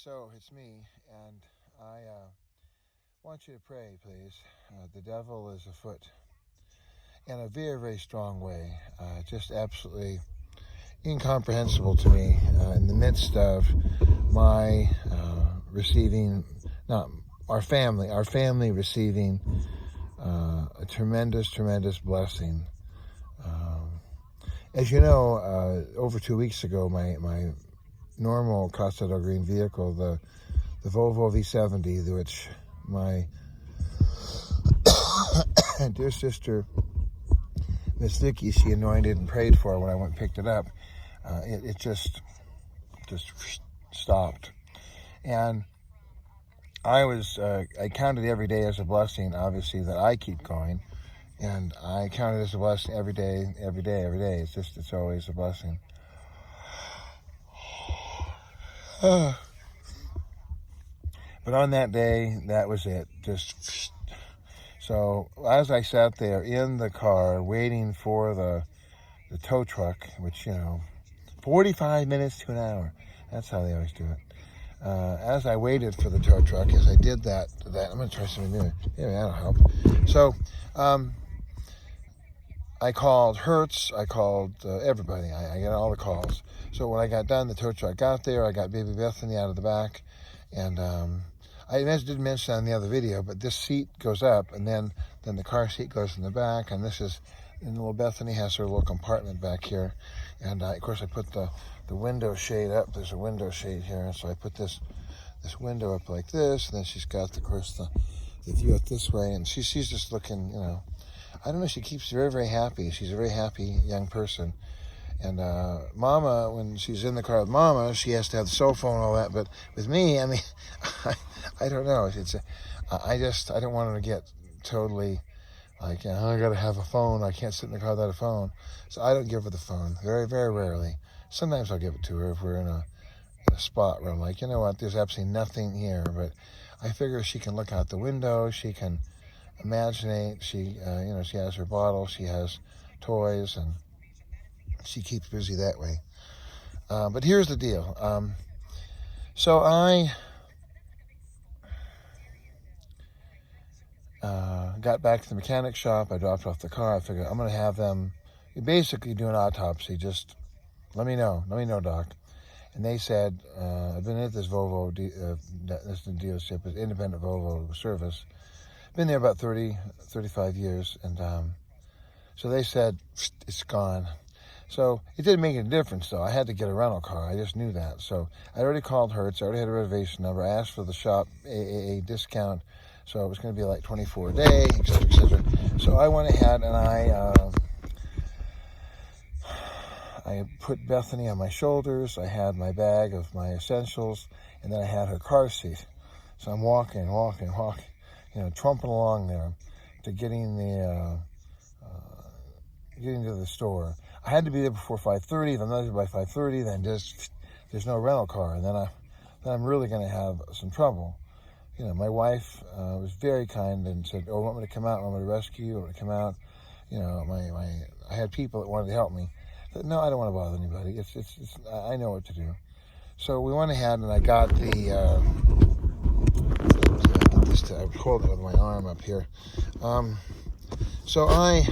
So it's me, and I want you to pray, please. The devil is afoot in a very, very strong way, just absolutely incomprehensible to me in the midst of my receiving, not our family receiving a tremendous, tremendous blessing. As you know, over 2 weeks ago, my normal Costa del Green vehicle, the Volvo V70, which my dear sister, Miss Vicky, she anointed and prayed for when I went and picked it up, it just stopped. And I counted every day as a blessing, obviously, that I keep going. And I count it as a blessing every day. It's always a blessing. But on that day, that was it. So as I sat there in the car waiting for the tow truck, which, 45 minutes to an hour. That's how they always do it. As I waited for the tow truck, as I did that, I'm going to try something new. Maybe that'll help. So, I called Hertz. I called everybody. I got all the calls. So when I got done, the tow truck got there. I got baby Bethany out of the back. And I didn't mention on the other video, but this seat goes up, and then the car seat goes in the back. And little Bethany has her little compartment back here. And of course, I put the window shade up. There's a window shade here. And so I put this window up like this. And then she's got, of course, the view up this way. And she's just looking, I don't know, she keeps very, very happy. She's a very happy young person. And Mama, when she's in the car with Mama, she has to have the cell phone and all that. But with me, I mean, I don't know. I don't want her to get totally like, I got to have a phone. I can't sit in the car without a phone. So I don't give her the phone, very, very rarely. Sometimes I'll give it to her if we're in a spot where I'm like, you know what, there's absolutely nothing here. But I figure she can look out the window. She can imaginate. She has her bottle. She has toys, and she keeps busy that way. But here's the deal. So I got back to the mechanic shop. I dropped off the car. I figured I'm going to have them basically do an autopsy. Just let me know, Doc. And they said, I've been at this Volvo, this dealership, it's independent Volvo service. Been there about 35 years. And so they said, it's gone. So it didn't make any difference, though. I had to get a rental car. I just knew that. So I already called Hertz. I already had a reservation number. I asked for the shop a discount. So it was going to be like $24 a day, et cetera, et cetera. So I went ahead and I put Bethany on my shoulders. I had my bag of my essentials, and then I had her car seat. So I'm walking, trumping along there to getting to the store. I had to be there before 5:30. If I'm not there by 5:30, then there's no rental car, and then I'm really going to have some trouble. My wife was very kind and said, "Oh, want me to come out? Want me to rescue you? Want me to come out?" I had people that wanted to help me. I said, "No, I don't want to bother anybody. I know what to do." So we went ahead, and I got I was holding it with my arm up here. So I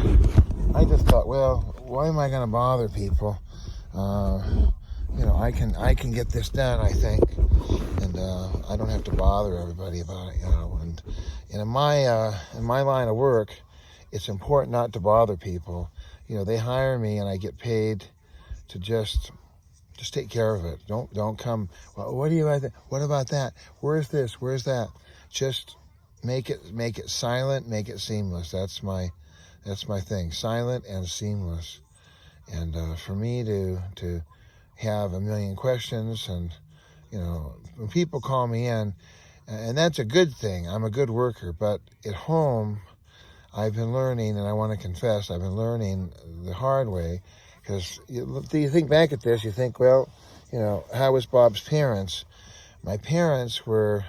just thought, well, why am I going to bother people? I can get this done, I think, and I don't have to bother everybody about it, And in my line of work, it's important not to bother people. They hire me, and I get paid to just take care of it. Don't come. Well, what do you think? What about that? Where's this? Where's that? Just make it silent. Make it seamless. That's my thing. Silent and seamless. And for me to have a million questions, and when people call me in, and that's a good thing. I'm a good worker, but at home, I've been learning, and I want to confess, I've been learning the hard way. Because you think back at this, you think, well, how was Bob's parents? My parents were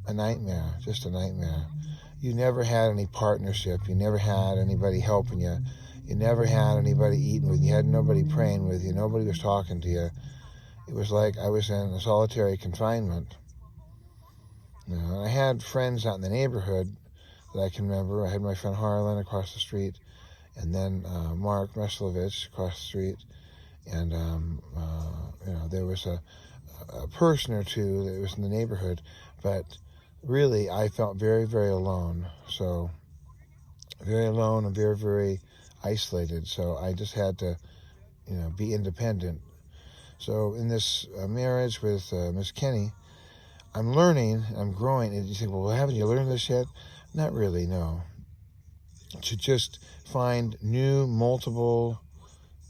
a nightmare, just a nightmare. You never had any partnership. You never had anybody helping you. You never had anybody eating with you. You had nobody praying with you. Nobody was talking to you. it was like I was in a solitary confinement. And I had friends out in the neighborhood that I can remember. I had my friend Harlan across the street, and then Mark Meslovich across the street, and there was a person or two that was in the neighborhood, but really I felt very, very alone. So very alone and very, very isolated. So I just had to, be independent. So in this marriage with Miss Kenny, I'm learning, I'm growing. And you say, well, haven't you learned this yet? Not really, no. To just find new, multiple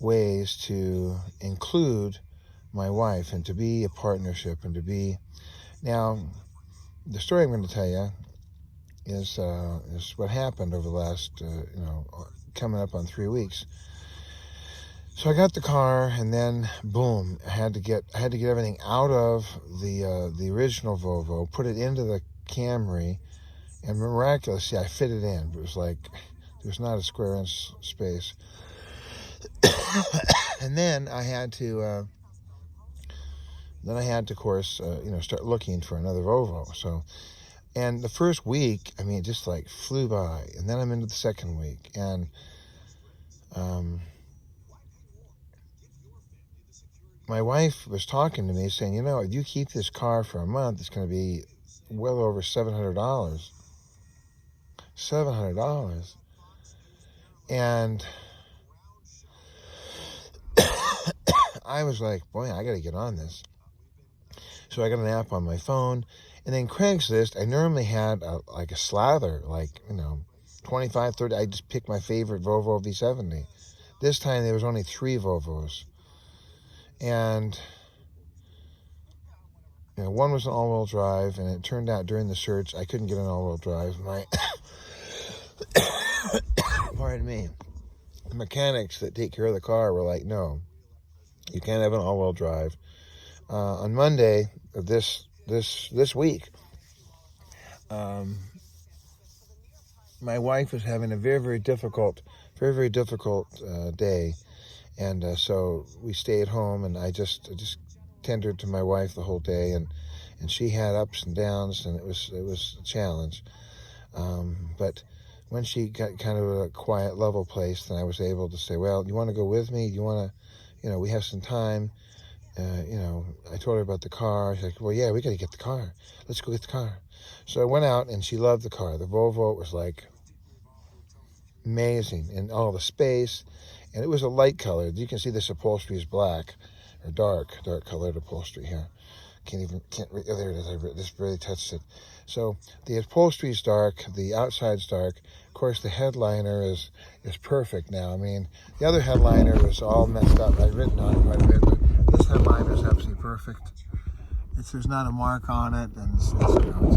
ways to include my wife and to be a partnership and to be... Now, the story I'm going to tell you is what happened over the last, coming up on 3 weeks. So I got the car, and then boom, I had to get everything out of the original Volvo, put it into the Camry, and miraculously I fit it in. It was like there's not a square inch space. And then I had to, of course, start looking for another Volvo. So, and the first week, it just like flew by, and then I'm into the second week, and my wife was talking to me saying, if you keep this car for a month, it's going to be well over $700. $700. And I was like, boy, I got to get on this. So I got an app on my phone. And then Craigslist, I normally had a slather, 25, 30. I just picked my favorite Volvo V70. This time there was only 3 Volvos. And one was an all-wheel drive, and it turned out during the search I couldn't get an all-wheel drive. Pardon me. The mechanics that take care of the car were like, no, you can't have an all-wheel drive. On Monday of this week, my wife was having a very, very difficult day. And so we stayed home, and I just tendered to my wife the whole day, and she had ups and downs, and it was a challenge. But when she got kind of a quiet, level place, then I was able to say, well, you want to go with me? You want to, we have some time. I told her about the car. She's like, well, yeah, we got to get the car. Let's go get the car. So I went out, and she loved the car. The Volvo was like amazing, and all the space. And it was a light color. You can see this upholstery is black, or dark colored upholstery here. There it is. I just barely touched it. So the upholstery is dark, the outside's dark. Of course, the headliner is perfect now. The other headliner was all messed up. I've written on it quite a bit, but this headliner is absolutely perfect. There's not a mark on it, and it's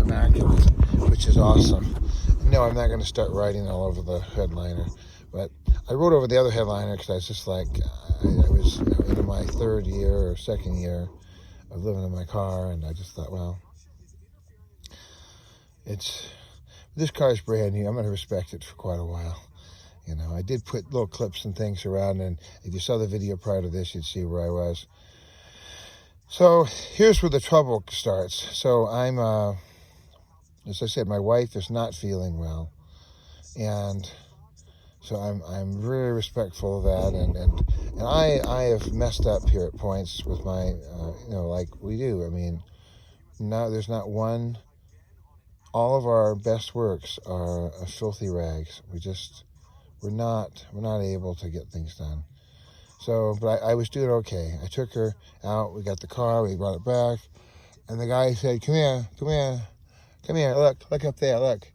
immaculate, which is awesome. No, I'm not going to start writing all over the headliner, but I wrote over the other headliner because I was just like, I was into my third year or second year of living in my car, and I just thought, well, this car's brand new. I'm going to respect it for quite a while. I did put little clips and things around, and if you saw the video prior to this, you'd see where I was. So here's where the trouble starts. So I'm, as I said, my wife is not feeling well, and so I'm very respectful of that, and I have messed up here at points with my, like we do. No, there's not one. All of our best works are filthy rags. We're not able to get things done. So, but I was doing okay. I took her out. We got the car. We brought it back, and the guy said, "Come here. Look up there. Look."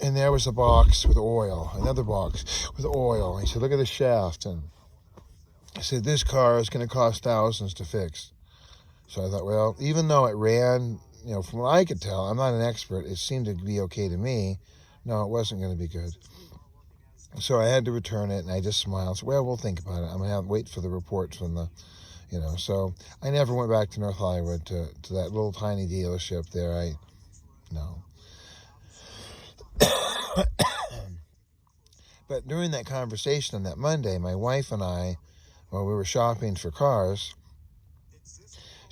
And there was a box with oil, another box with oil. And he said, look at the shaft. And I said, this car is going to cost thousands to fix. So I thought, well, even though it ran, from what I could tell, I'm not an expert, it seemed to be okay to me. No, it wasn't going to be good. So I had to return it, and I just smiled. So, well, we'll think about it. I'm going to have to wait for the reports from the, So I never went back to North Hollywood to that little tiny dealership there. No. But during that conversation on that Monday, my wife and I, while we were shopping for cars,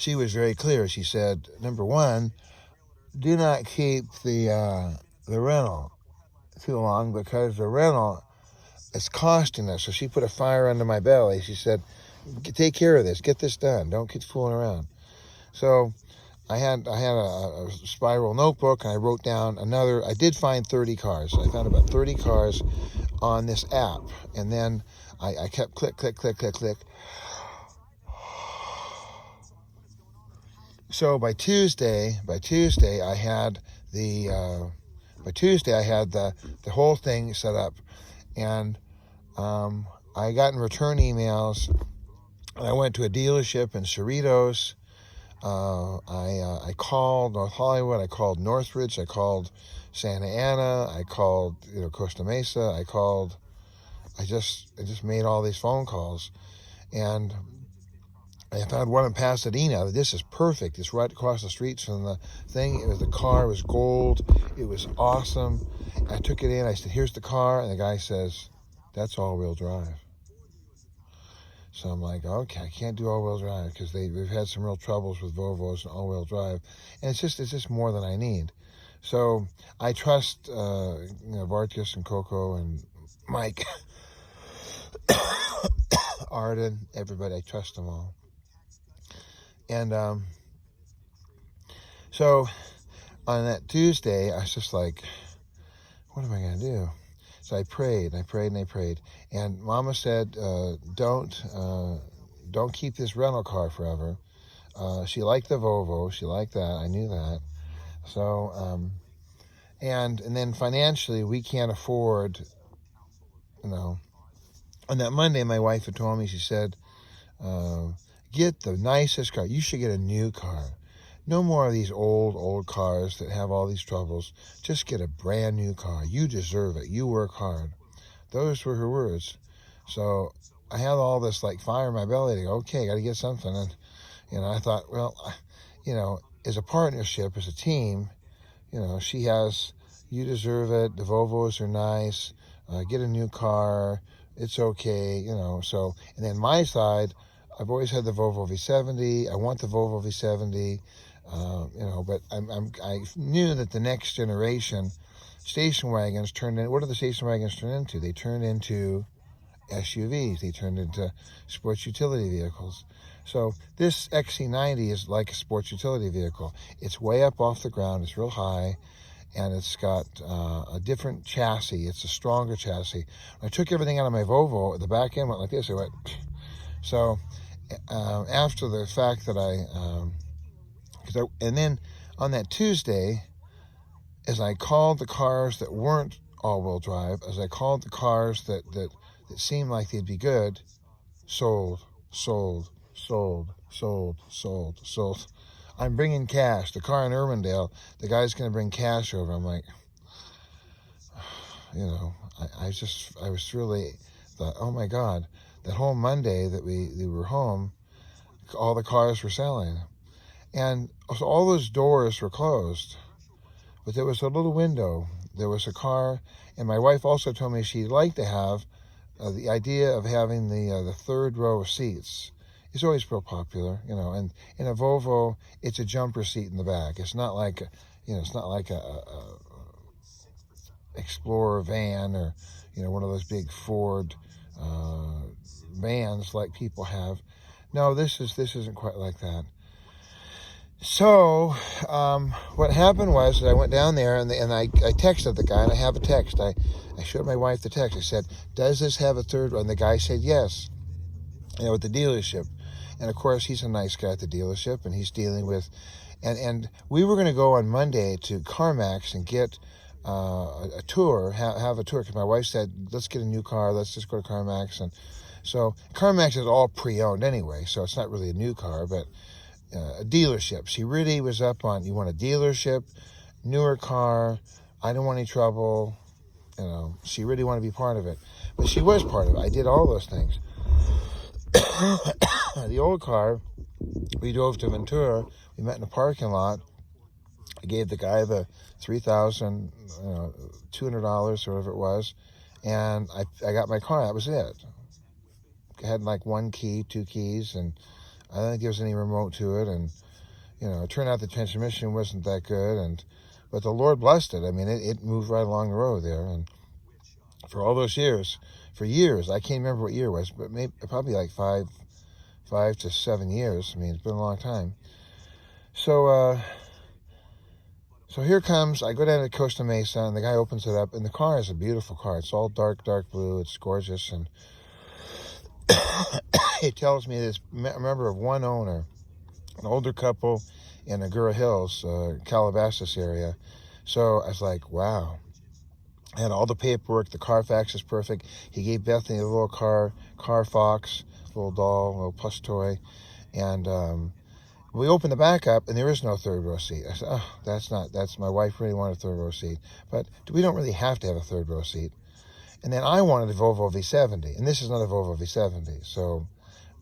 she was very clear. She said, number one, do not keep the rental too long, because the rental is costing us. So she put a fire under my belly. She said, take care of this. Get this done. Don't keep fooling around. So I had a spiral notebook, and I wrote down I did find 30 cars. I found about 30 cars on this app. And then I kept click. So by Tuesday, I had the whole thing set up, and I got in return emails, and I went to a dealership in Cerritos. I called North Hollywood, I called Northridge, I called Santa Ana, I called Costa Mesa, I just made all these phone calls, and I found one in Pasadena. This is perfect. It's right across the street from the thing. The car was gold. It was awesome. I took it in. I said, here's the car. And the guy says, that's all-wheel drive. So I'm like, okay, I can't do all-wheel drive, because we've had some real troubles with Volvos and all-wheel drive. And it's just more than I need. So I trust Vargas and Coco and Mike, Arden, everybody. I trust them all. And so on that Tuesday, I was just like, what am I going to do? So I prayed. And Mama said, don't keep this rental car forever. She liked the Volvo. She liked that. I knew that. So, and then financially, we can't afford, On that Monday, my wife had told me, she said, get the nicest car. You should get a new car. No more of these old cars that have all these troubles. Just get a brand new car. You deserve it. You work hard. Those were her words. So I had all this fire in my belly to go, okay, got to get something. And, I thought, well, as a partnership, as a team, she has, you deserve it. The Volvos are nice. Get a new car. It's okay, So, and then my side, I've always had the Volvo V70. I want the Volvo V70, but I knew that the next generation station wagons what do the station wagons turn into? They turn into SUVs. They turn into sports utility vehicles. So this XC90 is like a sports utility vehicle. It's way up off the ground. It's real high. And it's got a different chassis. It's a stronger chassis. When I took everything out of my Volvo, the back end went like this. It went. So after the fact that and then on that Tuesday, as I called the cars that weren't all-wheel drive, as I called the cars that seemed like they'd be good, sold. I'm bringing cash. The car in Urbandale, the guy's going to bring cash over. I'm like, I was really thought, oh my God, that whole Monday that we were home, all the cars were selling. And so all those doors were closed, but there was a little window. There was a car, and my wife also told me she'd like to have the idea of having the third row of seats. It's always real popular, and in a Volvo, it's a jumper seat in the back. It's not like, a Explorer van or, one of those big Ford vans like people have. No, this isn't quite like that. So what happened was that I went down there and I texted the guy, and I have a text. I showed my wife the text. I said, does this have a third row? And the guy said yes, at the dealership. And of course, he's a nice guy at the dealership, and he's dealing with, and we were going to go on Monday to CarMax and get a tour, have a tour, because my wife said, let's get a new car, let's just go to CarMax. And so CarMax is all pre-owned anyway, so it's not really a new car, but a dealership. She really was up on, you want a dealership, newer car, I didn't want any trouble, she really wanted to be part of it. But she was part of it. I did all those things. The old car, we drove to Ventura. We met in a parking lot. I gave the guy the $3,200 or whatever it was, and I got my car. That was it. I had one key, 2 keys, and I don't think there was any remote to it, and it turned out the transmission wasn't that good, but the Lord blessed it. I mean, it moved right along the road there, and for all those years, I can't remember what year it was, but probably like 5 to 7 years. I mean, it's been a long time. So here comes, I go down to Costa Mesa, and the guy opens it up, and the car is a beautiful car. It's all dark blue. It's gorgeous, and he tells me this, remember, of one owner, an older couple in Agoura Hills, Calabasas area. So I was like, wow. I had all the paperwork. The Carfax is perfect. He gave Bethany a little car fox, little doll, little plush toy. And we opened the back up, and there is no third row seat. I said, oh, that's my wife really wanted a third row seat. But we don't really have to have a third row seat. And then I wanted a Volvo V70, and this is not a Volvo V70. So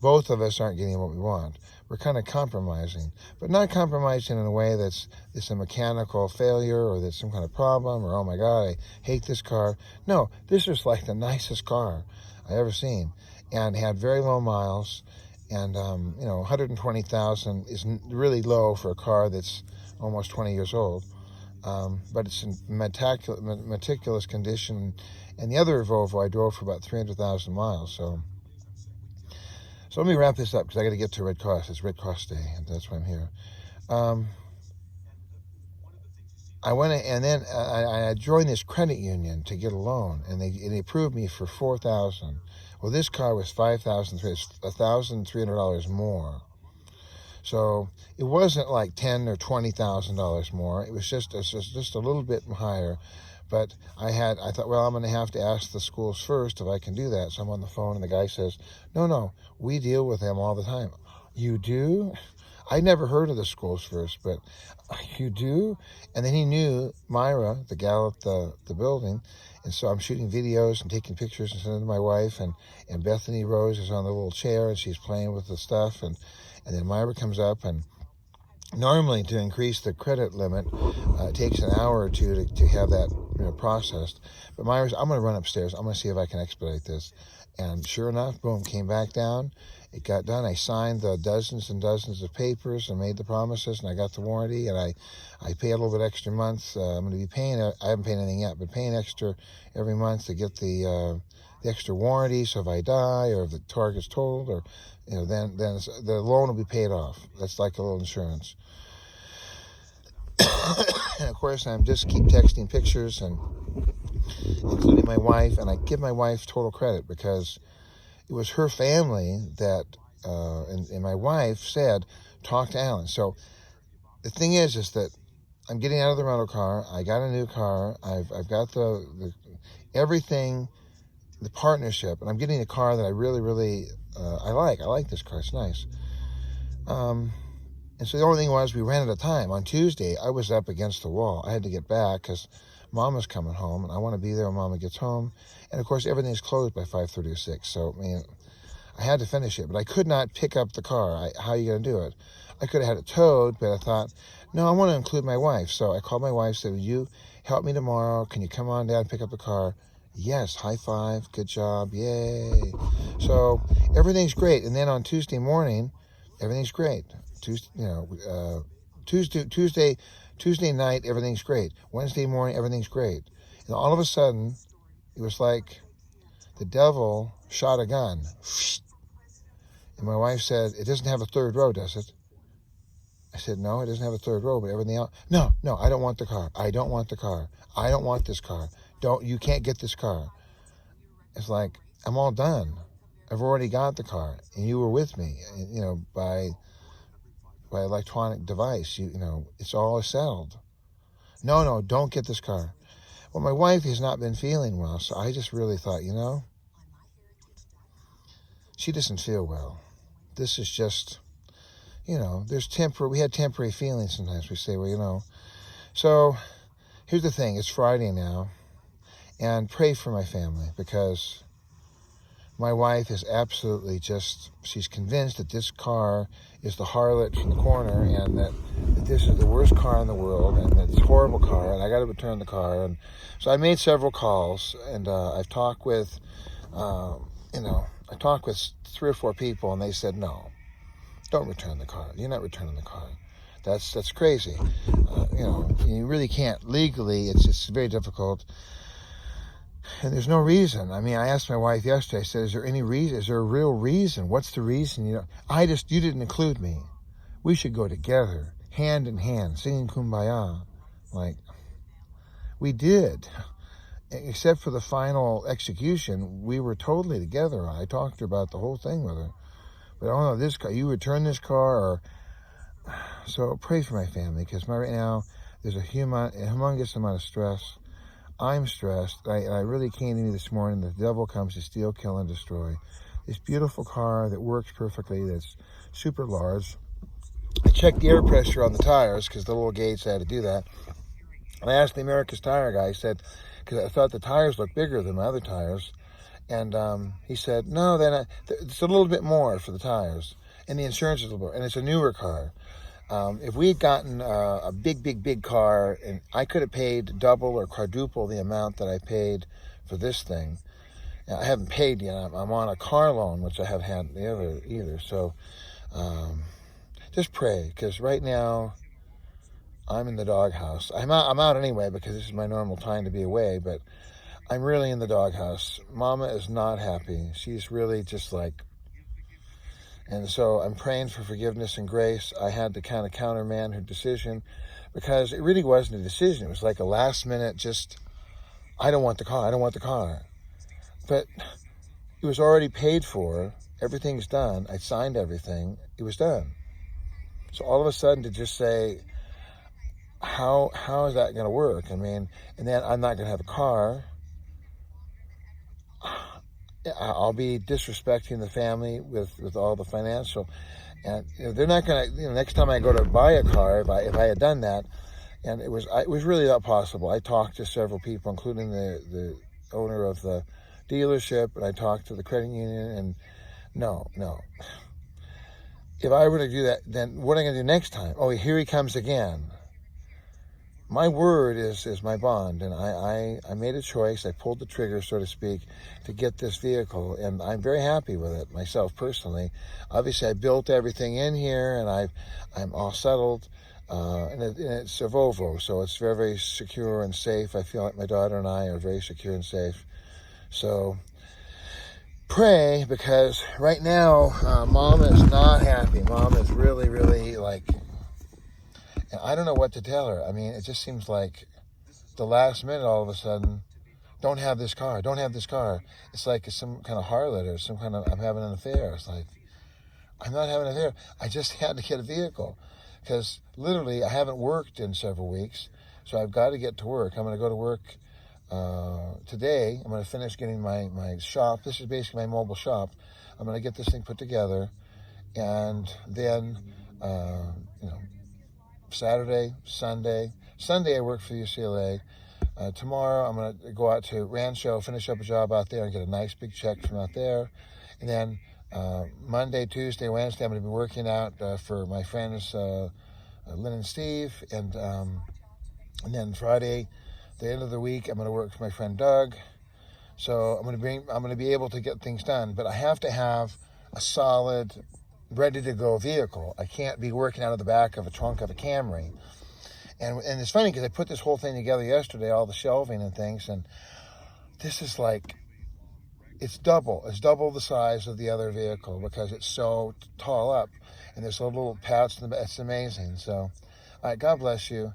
both of us aren't getting what we want. We're kind of compromising, but not compromising in a way that's a mechanical failure or that's some kind of problem or, oh my God, I hate this car. No, this was like the nicest car I ever seen, and had very low miles, and 120,000 is really low for a car that's almost 20 years old. But it's in meticulous condition. And the other Volvo I drove for about 300,000 miles. So let me wrap this up, because I got to get to Red Cross. It's Red Cross Day, and that's why I'm here. I went, and then I joined this credit union to get a loan, and they approved me for $4,000. Well, this car was $1,300 more. So it wasn't like $10,000 or $20,000 more. It was just a little bit higher. But I thought, well, I'm going to have to ask the schools first if I can do that. So I'm on the phone, and the guy says, no, we deal with them all the time. You do? I never heard of the schools first, but you do? And then he knew Myra, the gal at the building. And so I'm shooting videos and taking pictures and sending to my wife. And Bethany Rose is on the little chair, and she's playing with the stuff. And then Myra comes up, and normally to increase the credit limit, it takes an hour or two to have that processed. But Myra's, I'm going to run upstairs. I'm going to see if I can expedite this. And sure enough, boom, came back down. It got done. I signed the dozens and dozens of papers and made the promises, and I got the warranty, and I pay a little bit extra month. I'm going to be paying, I haven't paid anything yet, but paying extra every month to get the extra warranty. So if I die, or if the car gets totaled, or then the loan will be paid off. That's like a little insurance. And of course, I'm just keep texting pictures, and including my wife, and I give my wife total credit, because it was her family that, and my wife said, talk to Alan. So the thing is that I'm getting out of the rental car. I got a new car. I've got the everything, the partnership, and I'm getting a car that I really, really, I like. I like this car. It's nice. And so the only thing was, we ran out of time. On Tuesday, I was up against the wall. I had to get back because Mama's coming home, and I want to be there when Mama gets home. And of course, everything's closed by 5:30 or 6. So, I had to finish it, but I could not pick up the car. How are you going to do it? I could have had it towed, but I thought, no, I want to include my wife. So I called my wife, said, will you help me tomorrow? Can you come on down and pick up the car? Yes, high five, good job, yay. So everything's great. And then on Tuesday morning, everything's great. Tuesday night, everything's great. Wednesday morning, everything's great. And all of a sudden, it was like the devil shot a gun. And my wife said, it doesn't have a third row, does it? I said, no, it doesn't have a third row, but everything else. No, I don't want the car. I don't want the car. I don't want this car. You can't get this car. It's like, I'm all done. I've already got the car, and you were with me, by electronic device. It's all settled. No, don't get this car. Well, my wife has not been feeling well, so I just really thought, she doesn't feel well. This is just, we had temporary feelings sometimes. We say, So here's the thing. It's Friday now, and pray for my family, because my wife is absolutely she's convinced that this car is the harlot from the corner, and that this is the worst car in the world, and that it's a horrible car, and I got to return the car. And so I made several calls, and I've talked with, I talked with 3 or 4 people, and they said no. don't return the car. You're not returning the car. That's crazy. You really can't legally. It's just very difficult. And there's no reason. I mean, I asked my wife yesterday, I said, is there any reason? Is there a real reason? What's the reason? You didn't include me. We should go together, hand in hand, singing Kumbaya. Like, we did. Except for the final execution, we were totally together. I talked to her about the whole thing with her. But I don't know, this car, you return this car, or... So pray for my family, because right now, there's a humongous amount of stress. I'm stressed. I really came to me this morning. The devil comes to steal, kill, and destroy. This beautiful car that works perfectly, that's super large. I checked the air pressure on the tires, because the little gates had to do that. And I asked the America's Tire guy, I said, because I thought the tires looked bigger than my other tires. And he said, no, it's a little bit more for the tires. And the insurance is a little more. And it's a newer car. If we had gotten a big car, and I could have paid double or quadruple the amount that I paid for this thing. I haven't paid yet. I'm on a car loan, which I haven't had the other either. So just pray, because right now I'm in the doghouse. I'm out anyway, because this is my normal time to be away, but I'm really in the doghouse. Mama is not happy. She's really just like... And so I'm praying for forgiveness and grace. I had to kind of countermand her decision, because it really wasn't a decision. It was like a last minute, just, I don't want the car. But it was already paid for. Everything's done. I signed everything. It was done. So all of a sudden to just say, how is that going to work? I mean, and then I'm not going to have a car. I'll be disrespecting the family with all the financial, and they're not going to. Next time I go to buy a car, if I had done that, and it was really not possible. I talked to several people, including the owner of the dealership, and I talked to the credit union, and no. If I were to do that, then what am I going to do next time? Oh, here he comes again. My word is my bond, and I made a choice. I pulled the trigger, so to speak, to get this vehicle, and I'm very happy with it myself personally. Obviously, I built everything in here, and I'm all settled, and it's a Volvo, so it's very, very secure and safe. I feel like my daughter and I are very secure and safe. So pray, because right now, Mom is not happy. Mom is really, really like... And I don't know what to tell her. I mean, it just seems like the last minute, all of a sudden, don't have this car. It's like some kind of harlot or some kind of, I'm having an affair. It's like, I'm not having an affair. I just had to get a vehicle, because literally I haven't worked in several weeks. So I've got to get to work. I'm going to go to work today. I'm going to finish getting my shop. This is basically my mobile shop. I'm going to get this thing put together. And then, Saturday, Sunday I work for UCLA. Tomorrow I'm going to go out to Rancho, finish up a job out there and get a nice big check from out there. And then Monday, Tuesday, Wednesday I'm going to be working out for my friends Lynn and Steve. And then Friday, the end of the week, I'm going to work for my friend Doug. So I'm going to be able to get things done. But I have to have a solid, ready-to-go vehicle. I can't be working out of the back of a trunk of a Camry. And it's funny, because I put this whole thing together yesterday, all the shelving and things, and this is like, it's double the size of the other vehicle, because it's so tall up, and there's a little pouch in the back. It's amazing. So, all right, God bless you.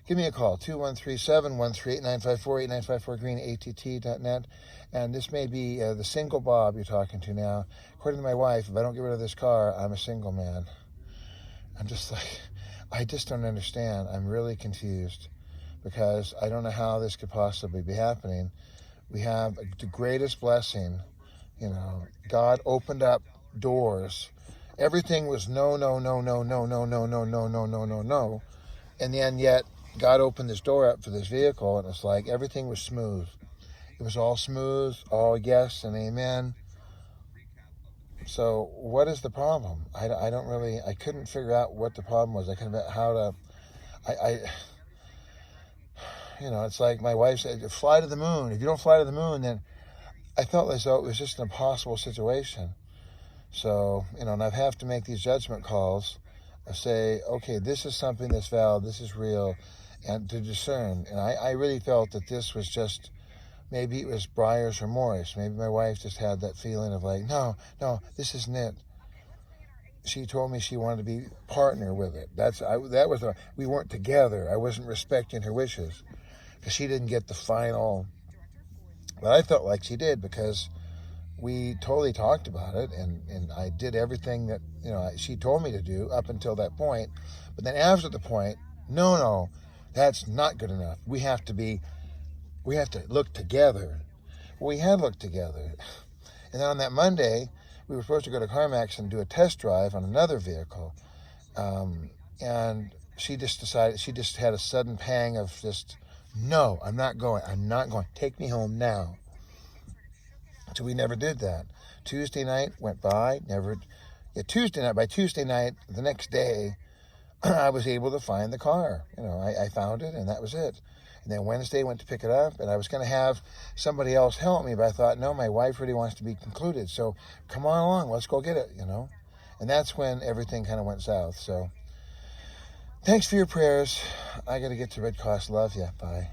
Give me a call, 213-713-8954, 8954green@att.net. And this may be the single Bob you're talking to now. According to my wife, if I don't get rid of this car, I'm a single man. I'm just like, I just don't understand. I'm really confused, because I don't know how this could possibly be happening. We have the greatest blessing. God opened up doors. Everything was no. And then yet, God opened this door up for this vehicle, and it's like everything was smooth. It was all smooth, all yes and amen. So what is the problem? I couldn't figure out what the problem was. I couldn't figure out how to, it's like my wife said, fly to the moon. If you don't fly to the moon, then I felt as though it was just an impossible situation. So, and I have to make these judgment calls. I say, okay, this is something that's valid, this is real, and to discern. And I really felt that this was just, maybe it was Breyer's remorse. Maybe my wife just had that feeling of like, no, this isn't it. She told me she wanted to be partner with it. We weren't together. I wasn't respecting her wishes because she didn't get the final. But I felt like she did because we totally talked about it, and I did everything that she told me to do up until that point. But then after the point, no, that's not good enough. We have to look together. Well, we had looked together, and then on that Monday, we were supposed to go to CarMax and do a test drive on another vehicle, and she just had a sudden pang of just, no, I'm not going. Take me home now. So we never did that. Tuesday night went by, by Tuesday night, the next day, I was able to find the car. I found it, and that was it. And then Wednesday went to pick it up, and I was going to have somebody else help me, but I thought, no, my wife really wants to be concluded, so come on along, let's go get it, And that's when everything kind of went south. So thanks for your prayers. I got to get to Red Cross. Love ya. Bye.